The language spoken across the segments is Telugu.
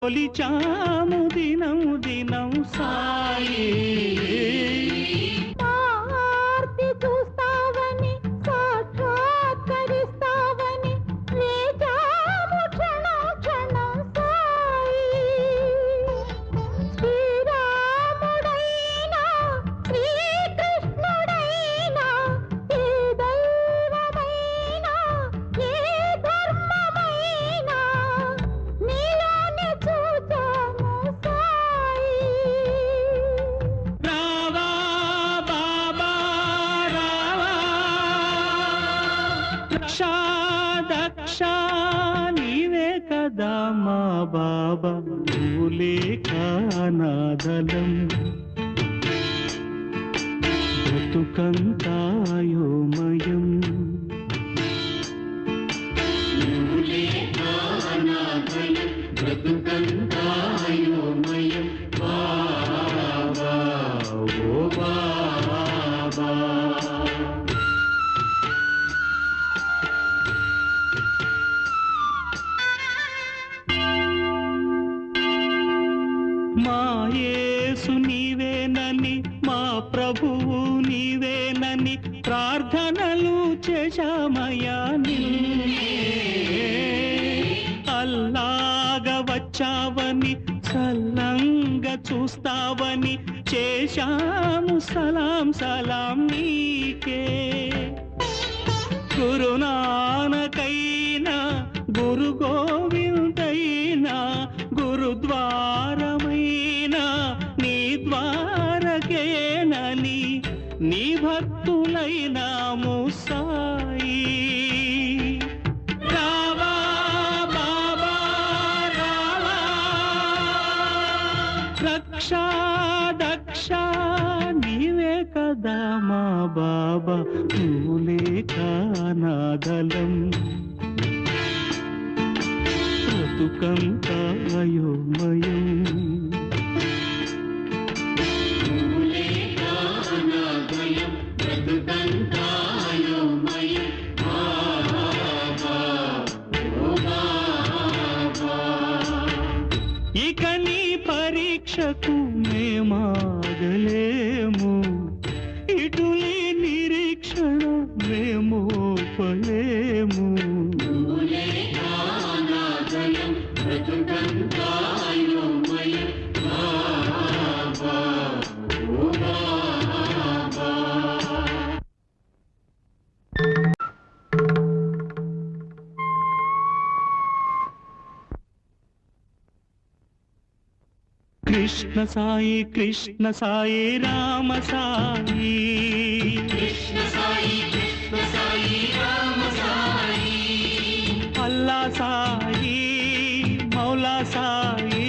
కొలిచాము దినం దినం సాయి ఆర్తి చూస్తావని సాక్షాత్కరిస్తావని వేచాము క్షణం క్షణం సాయి శ్రీరాముడైనా శ్రీకృష్ణుడైనా ఏ దైవమైనా ఏ ధర్మమైనా నీలోనే చూచాము సాయి రావా బాబా రావా రక్షా దక్ష నీవే కదా మా బాబా నువ్వులే కానాదలం బ్రతుకంతాయోమయం నువ్వులే కానాదలం బ్రతుకంతాయోమయం బాబా ఓ బాబా మా యేసు నీవేనని మా ప్రభువు నీవేనని ప్రార్థనలు చేశామయ్యా నిన్నే అల్లాగా వచ్చావని సల్లంగా చూస్తావని చేశాము సలాం సలాం నీకే గురునానకైనా గురు గోవిందైనా గురుద్వారమైనా నీ ద్వారకేనని నీ భక్తులైనాము సాయి రావా బాబా రావా రక్షా దక్ష నీవే కదా మా బాబా నువ్వులే కానాదలం బ్రతుకంతాయోమయం నువ్వులే కానాదలం బ్రతుకంతాయోమయం బాబా ఓ బాబా ఇక నీ పరీక్షకు మేమాగలేము ఇటులీ నిరీక్షణ మేము పలేము కృష్ణ సాయి రామ సాయి కృష్ణ సాయి రామ సాయి అల్లా సాయి మౌలా సాయి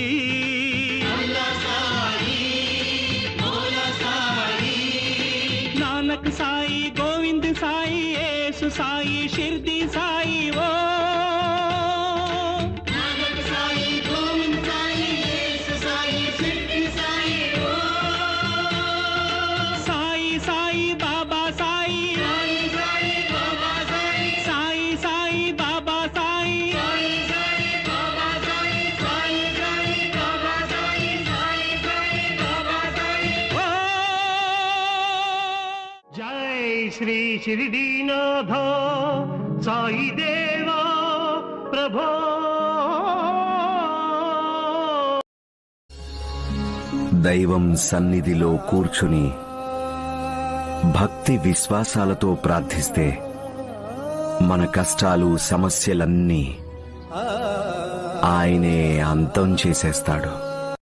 నానక్ సాయి గోవింద్ సాయి యేసు సాయి షిర్ది సాయి ఓ శ్రీ షిరిడీనాథ సాయి దేవా ప్రభో దైవం సన్నిధిలో కూర్చుని భక్తి విశ్వాసాలతో ప్రార్థిస్తే మన కష్టాలు సమస్యలన్నీ ఆయనే అంతం చేసేస్తాడు.